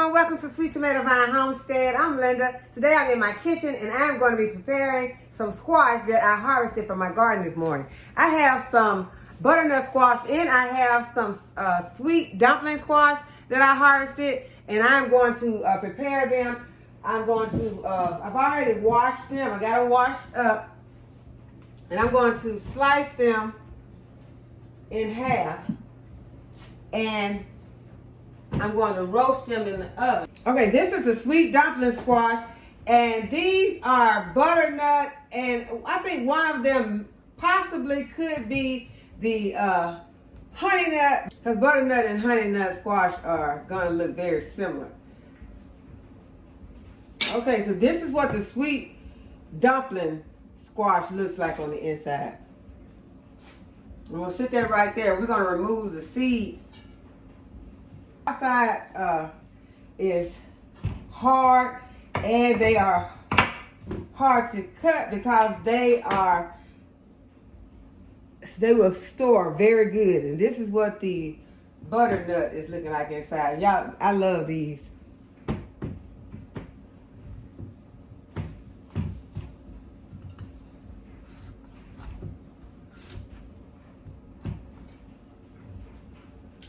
everyone, welcome to Sweet Tomato Vine Homestead. I'm Linda. Today I'm in my kitchen and I'm going to be preparing some squash that I harvested from my garden this morning. I have some butternut squash and I have some sweet dumpling squash that I harvested, and I'm going to prepare them. I've already washed them. I got them washed up, and I'm going to slice them in half, and I'm going to roast them in the oven. Okay, this is the sweet dumpling squash, and these are butternut, and I think one of them possibly could be the honey nut, because butternut and honey nut squash are going to look very similar. Okay, so this is what the sweet dumpling squash looks like on the inside. I'm going to sit that right there. We're going to remove the seeds. Outside is hard, and they are hard to cut because they will store very good. And this is what the butternut is looking like inside. Y'all, I love these.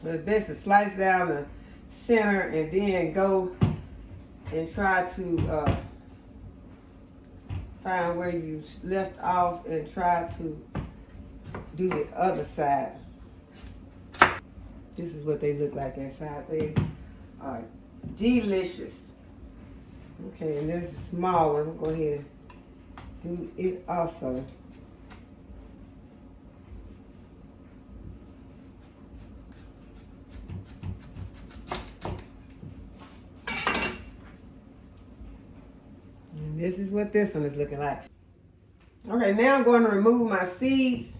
It's best to slice down the center and then go and try to find where you left off and try to do the other side. This is what they look like inside. They are delicious. Okay, and there's a small one. I'm going to go ahead and do it also. This is what this one is looking like. Okay, now I'm going to remove my seeds.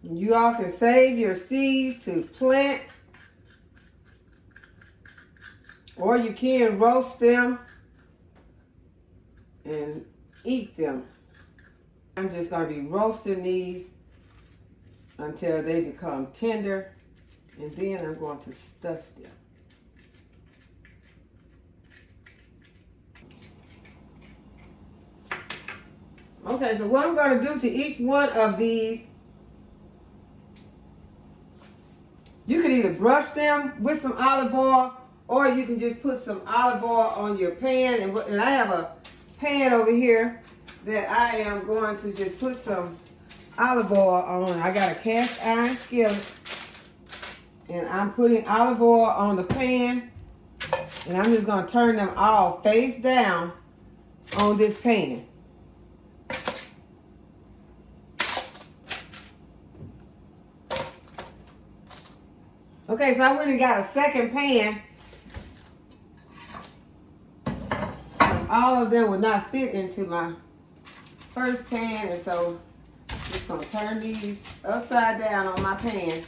You all can save your seeds to plant, or you can roast them and eat them. I'm just going to be roasting these until they become tender, and then I'm going to stuff them. Okay, so what I'm going to do to each one of these, you can either brush them with some olive oil, or you can just put some olive oil on your pan. And I have a pan over here that I am going to just put some olive oil on. I got a cast iron skillet, and I'm putting olive oil on the pan, and I'm just going to turn them all face down on this pan. Okay, so I went and got a second pan. All of them would not fit into my first pan, and so I'm just going to turn these upside down on my pan.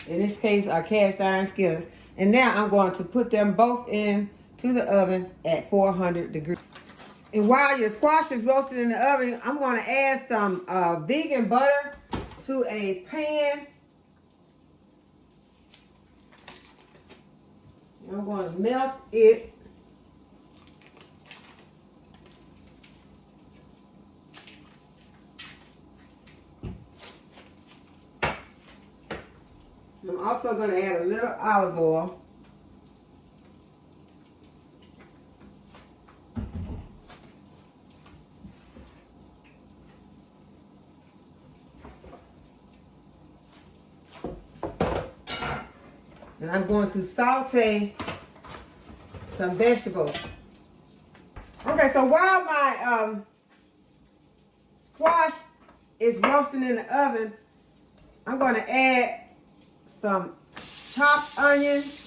In this case, are cast iron skillets. And now I'm going to put them both into the oven at 400 degrees. And while your squash is roasting in the oven, I'm going to add some vegan butter to a pan. I'm going to melt it. I'm also going to add a little olive oil. And I'm going to saute some vegetables. Okay, so while my squash is roasting in the oven, I'm going to add some chopped onions,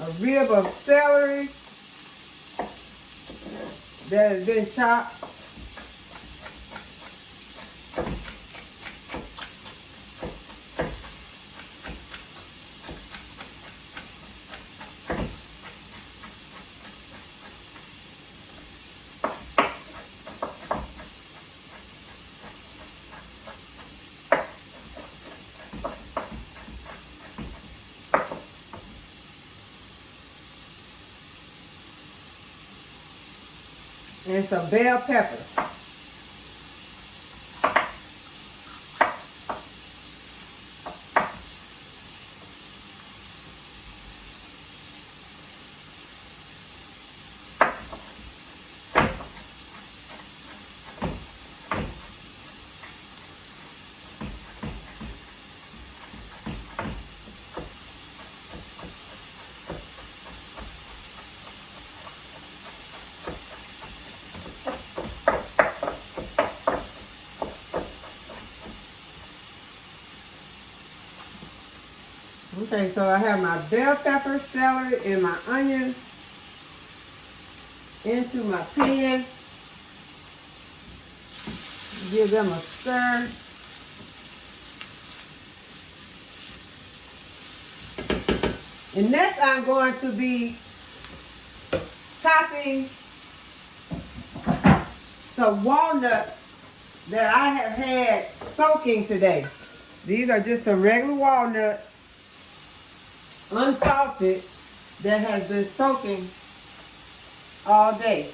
A rib of celery that has been chopped. And some bell peppers. Okay, so I have my bell pepper, celery, and my onions into my pan. Give them a stir. And next I'm going to be chopping some walnuts that I have had soaking today. These are just some regular walnuts, unsalted, that has been soaking all day.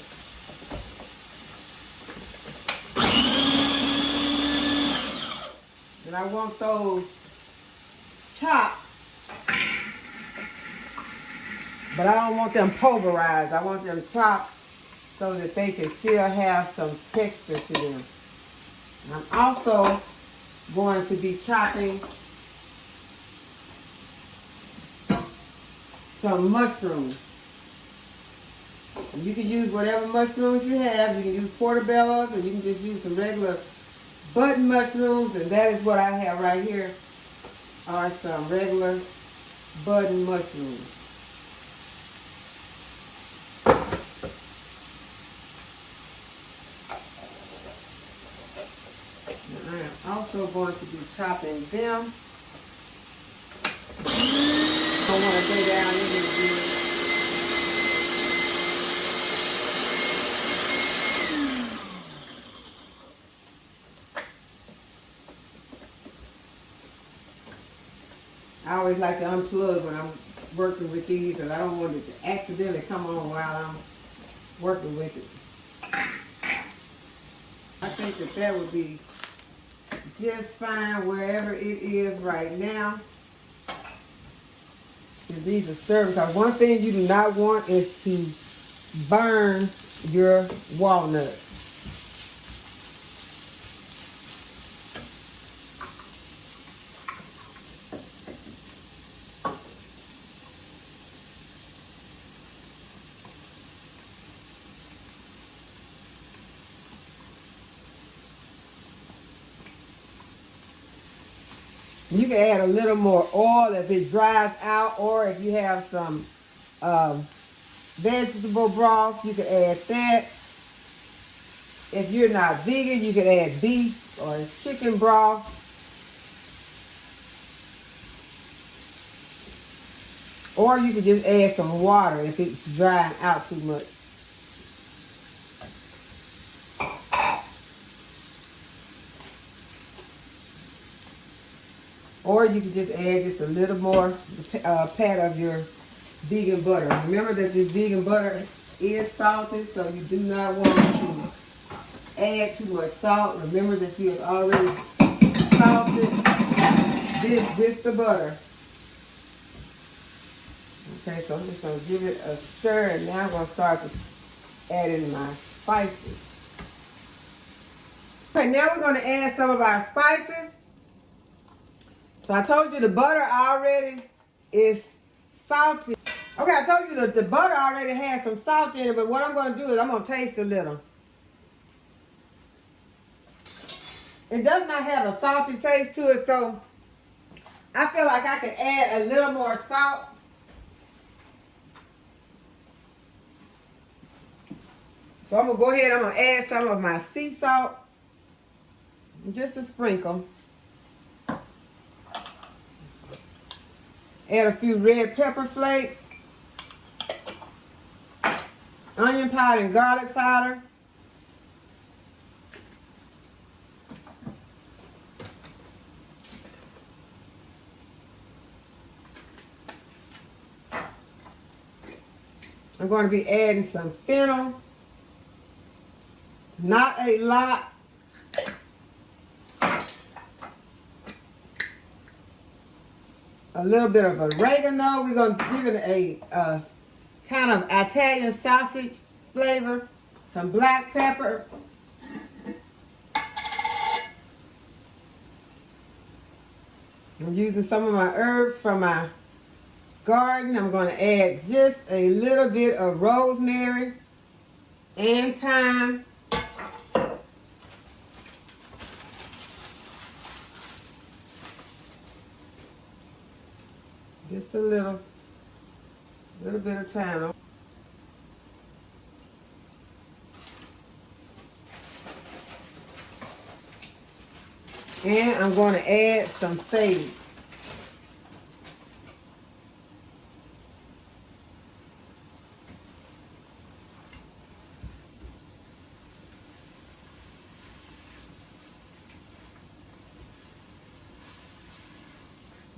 And I want those chopped, but I don't want them pulverized. I want them chopped so that they can still have some texture to them. And I'm also going to be chopping some mushrooms. And you can use whatever mushrooms you have. You can use portobellos, or you can just use some regular button mushrooms, and that is what I have right here, are some regular button mushrooms. And I am also going to be chopping them. I want to go down in here. I always like to unplug when I'm working with these, because I don't want it to accidentally come on while I'm working with it. I think that that would be just fine wherever it is right now. And these are served. Because one thing you do not want is to burn your walnuts. You can add a little more oil if it dries out, or if you have some vegetable broth, you can add that. If you're not vegan, you can add beef or chicken broth. Or you can just add some water if it's drying out too much. Or you can just add just a little more pat of your vegan butter. Remember that this vegan butter is salted, so you do not want to add too much salt. Remember that you have already salted this with the butter. Okay, so I'm just going to give it a stir, and now I'm going to start to add in my spices. Okay, now we're going to add some of our spices. So I told you the butter already is salty. Okay, I told you that the butter already has some salt in it, but what I'm going to do is I'm going to taste a little. It does not have a salty taste to it, so I feel like I could add a little more salt. So I'm going to go ahead, I'm going to add some of my sea salt. Just a sprinkle. Add a few red pepper flakes. Onion powder and garlic powder. I'm going to be adding some fennel. Not a lot. A little bit of oregano. We're going to give it a kind of Italian sausage flavor. Some black pepper. I'm using some of my herbs from my garden. I'm going to add just a little bit of rosemary and thyme. Just a little bit of thyme. And I'm going to add some sage.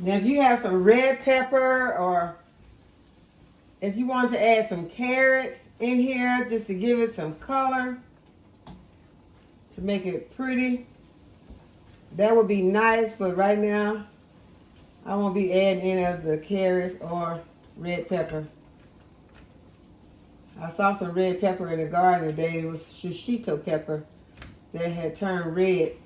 Now, if you have some red pepper, or if you want to add some carrots in here just to give it some color, to make it pretty, that would be nice. But right now, I won't be adding any of the carrots or red pepper. I saw some red pepper in the garden today. It was shishito pepper that had turned red.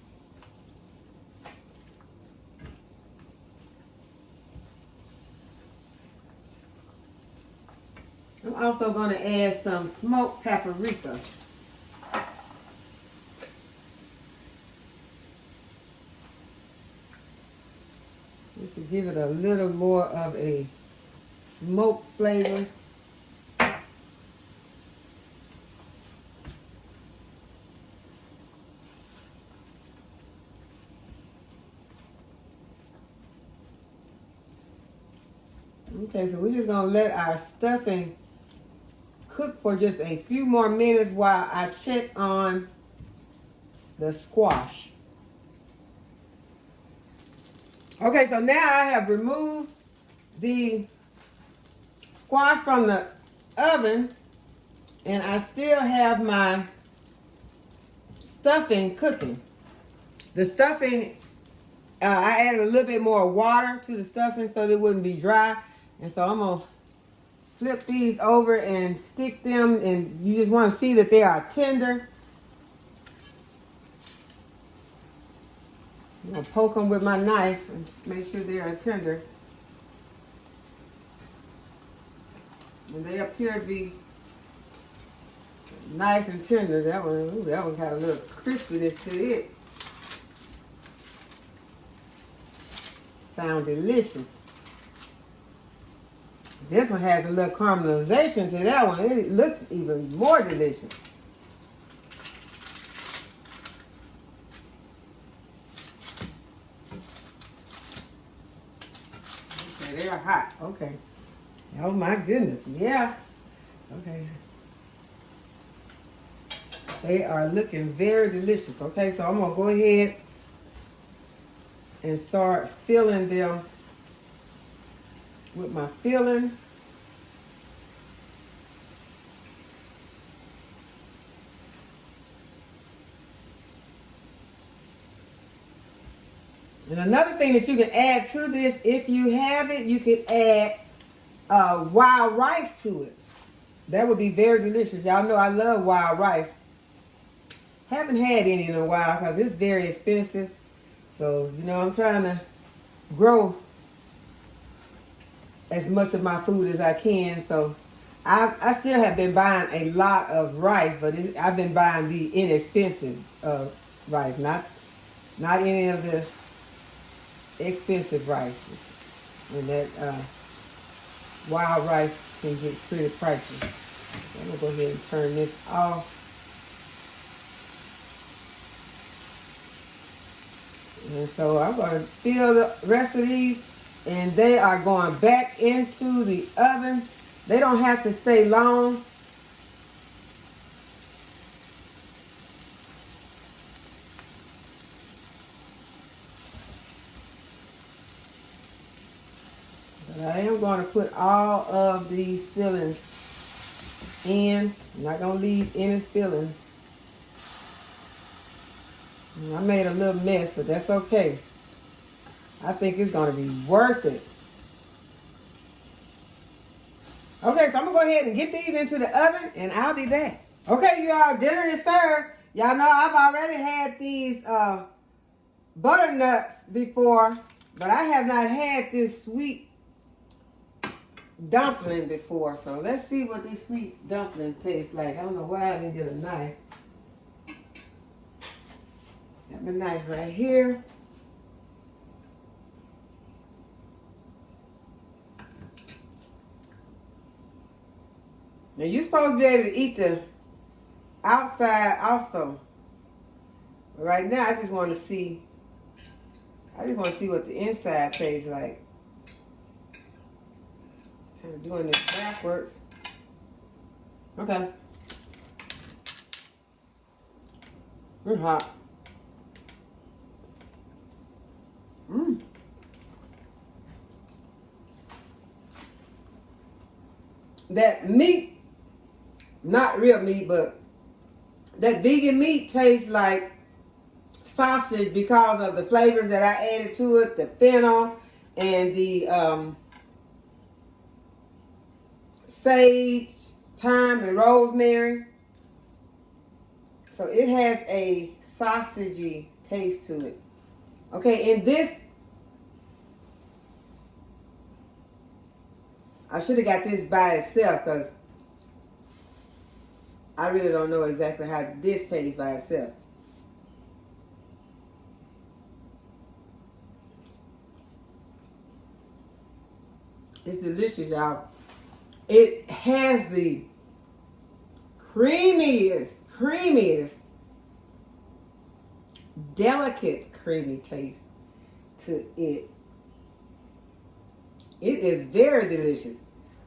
I'm also going to add some smoked paprika. Just to give it a little more of a smoked flavor. Okay, so we're just going to let our stuffing cook for just a few more minutes while I check on the squash. Okay, so now I have removed the squash from the oven, and I still have my stuffing cooking. The stuffing, I added a little bit more water to the stuffing so that it wouldn't be dry. And so I'm going to flip these over and stick them, and you just want to see that they are tender. I'm going to poke them with my knife and make sure they are tender. And they appear to be nice and tender. That one got a little crispiness to it. Sound delicious. This one has a little caramelization to that one. It looks even more delicious. Okay, they are hot. Okay. Oh my goodness. Yeah. Okay. They are looking very delicious. Okay, so I'm going to go ahead and start filling them with my filling. And another thing that you can add to this, if you have it, you can add wild rice to it. That would be very delicious. Y'all know I love wild rice. Haven't had any in a while because it's very expensive. So, you know, I'm trying to grow as much of my food as I can. So I still have been buying a lot of rice, but I've been buying the inexpensive rice, not any of the expensive rices. And that wild rice can get pretty pricey. So I'm going to go ahead and turn this off. And so I'm going to fill the rest of these, and they are going back into the oven. They don't have to stay long. But I am going to put all of these fillings in. I'm not going to leave any fillings. I made a little mess, but that's okay. I think it's going to be worth it. Okay, so I'm going to go ahead and get these into the oven, and I'll be back. Okay, y'all, dinner is served. Y'all know I've already had these butternuts before, but I have not had this sweet dumpling before. So let's see what these sweet dumplings taste like. I don't know why I didn't get a knife. Got my knife right here. Now you're supposed to be able to eat the outside also. But right now I just want to see what the inside tastes like. Kind of doing this backwards. Okay. It's hot. That meat, not real meat, but that vegan meat tastes like sausage because of the flavors that I added to it, the fennel and the sage, thyme, and rosemary. So it has a sausagey taste to it. Okay, in this, I should have got this by itself because I really don't know exactly how this tastes by itself. It's delicious, y'all. It has the creamiest, delicate, creamy taste to it. It is very delicious.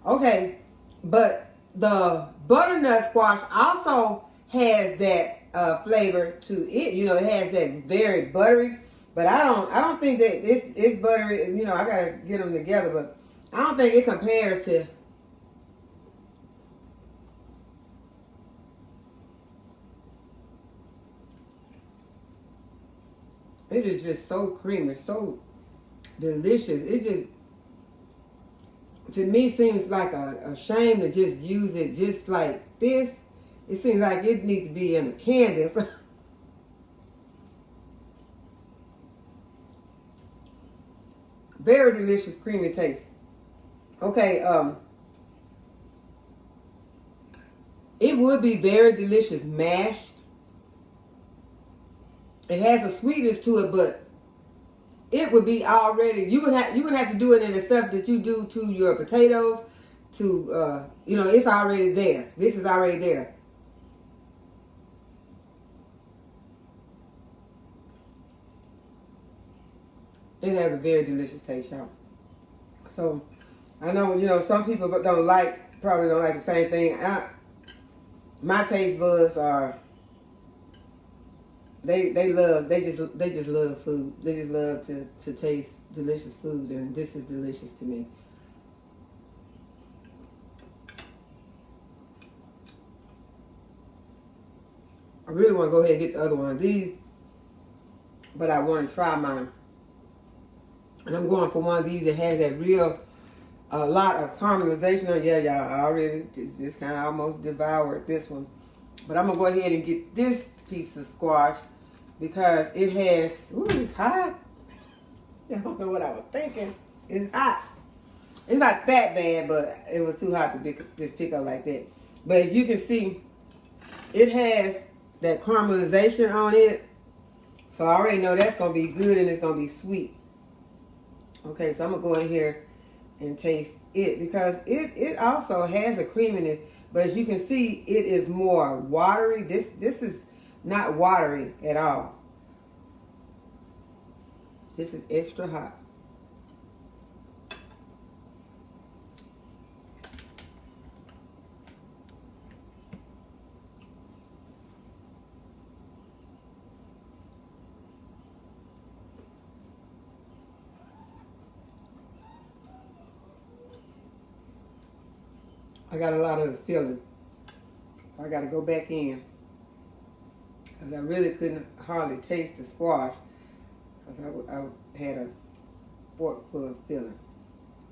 Okay, but the butternut squash also has that flavor to it. You know, it has that very buttery. But I don't think that it's buttery. You know, I gotta get them together, but I don't think it compares to. It is just so creamy, so delicious. It just, to me, seems like a shame to just use it just like this. It seems like it needs to be in a candy. Very delicious, creamy taste. Okay, it would be very delicious mashed. It has a sweetness to it, but it would be already, you would have to do it in the stuff that you do to your potatoes, to you know, it's already there. This is already there. It has a very delicious taste, y'all. So I know, you know, some people probably don't like the same thing. My taste buds are, they just love food. They just love to taste delicious food, and this is delicious to me. I really want to go ahead and get the other one of these, but I want to try mine. And I'm going for one of these that has that real, a lot of caramelization on. Yeah, y'all, I already just kind of almost devoured this one. But I'm going to go ahead and get this piece of squash because it has, ooh, it's hot. I don't know what I was thinking. It's hot. It's not that bad, but it was too hot to just pick up like that. But as you can see, it has that caramelization on it. So I already know that's going to be good and it's going to be sweet. Okay, so I'm gonna go in here and taste it because it also has a creaminess, but as you can see, it is more watery. This is not watery at all. This is extra hot. I got a lot of the filling, so I got to go back in. Because I really couldn't hardly taste the squash because I had a fork full of filling.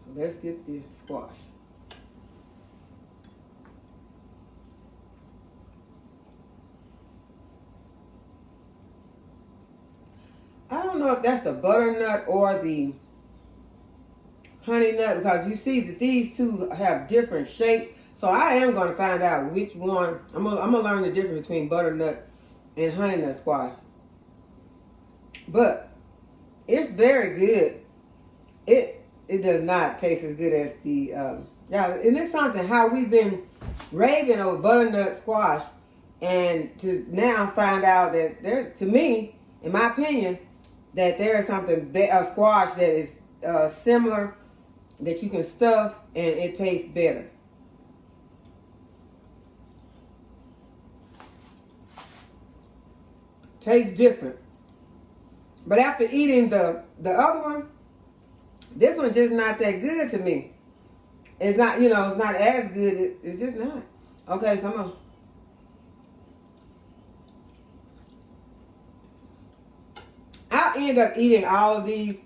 So let's get the squash. I don't know if that's the butternut or the honey nut because you see that these two have different shapes. So I am going to find out which one. I'm gonna learn the difference between butternut and honey nut squash. But it's very good. It does not taste as good as the yeah. And it's something how we've been raving over butternut squash, and to now find out that there's, to me, in my opinion, that there is something a squash that is similar that you can stuff and it tastes better. Tastes different. But after eating the other one, this one's just not that good to me. It's not, you know, it's not as good. It's just not. Okay, so I'm gonna. I'll end up eating all of these.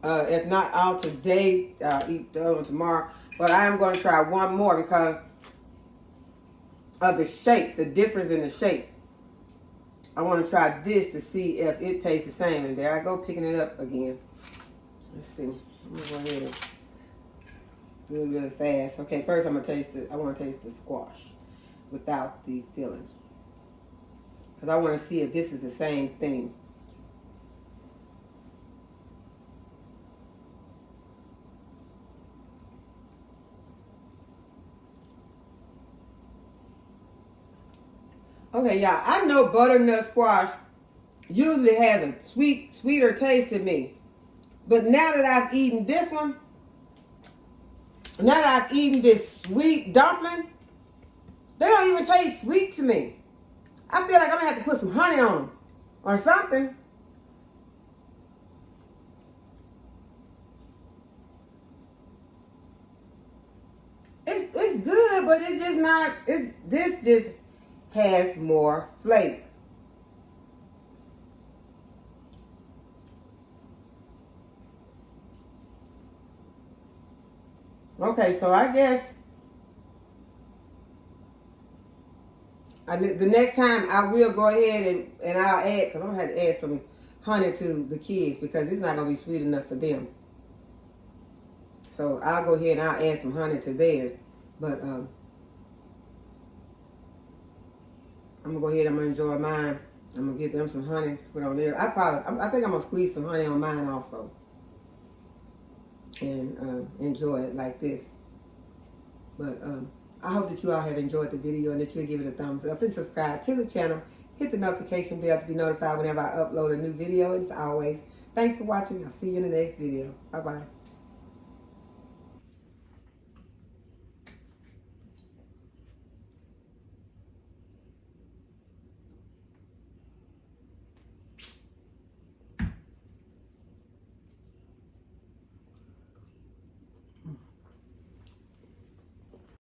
If not all today, I'll eat the other one tomorrow. But I am going to try one more because of the shape, the difference in the shape. I want to try this to see if it tastes the same. And there I go picking it up again. Let's see. I'm going to go ahead and do it really fast. Okay, first I'm going to taste it. I want to taste the squash without the filling. Because I want to see if this is the same thing. Okay, y'all, I know butternut squash usually has a sweeter taste to me. But now that I've eaten this one, now that I've eaten this sweet dumpling, they don't even taste sweet to me. I feel like I'm going to have to put some honey on them or something. It's good, but it's just not, this just has more flavor. Okay, so I guess the next time I will go ahead and I'll add, because I'm going to have to add some honey to the kids because it's not going to be sweet enough for them. So I'll go ahead and I'll add some honey to theirs. But I'm going to go ahead and I'm going to enjoy mine. I'm going to get them some honey put on there. I think I'm going to squeeze some honey on mine also. And enjoy it like this. But I hope that you all have enjoyed the video and that you'll give it a thumbs up and subscribe to the channel. Hit the notification bell to be notified whenever I upload a new video. And as always, thanks for watching. I'll see you in the next video. Bye-bye.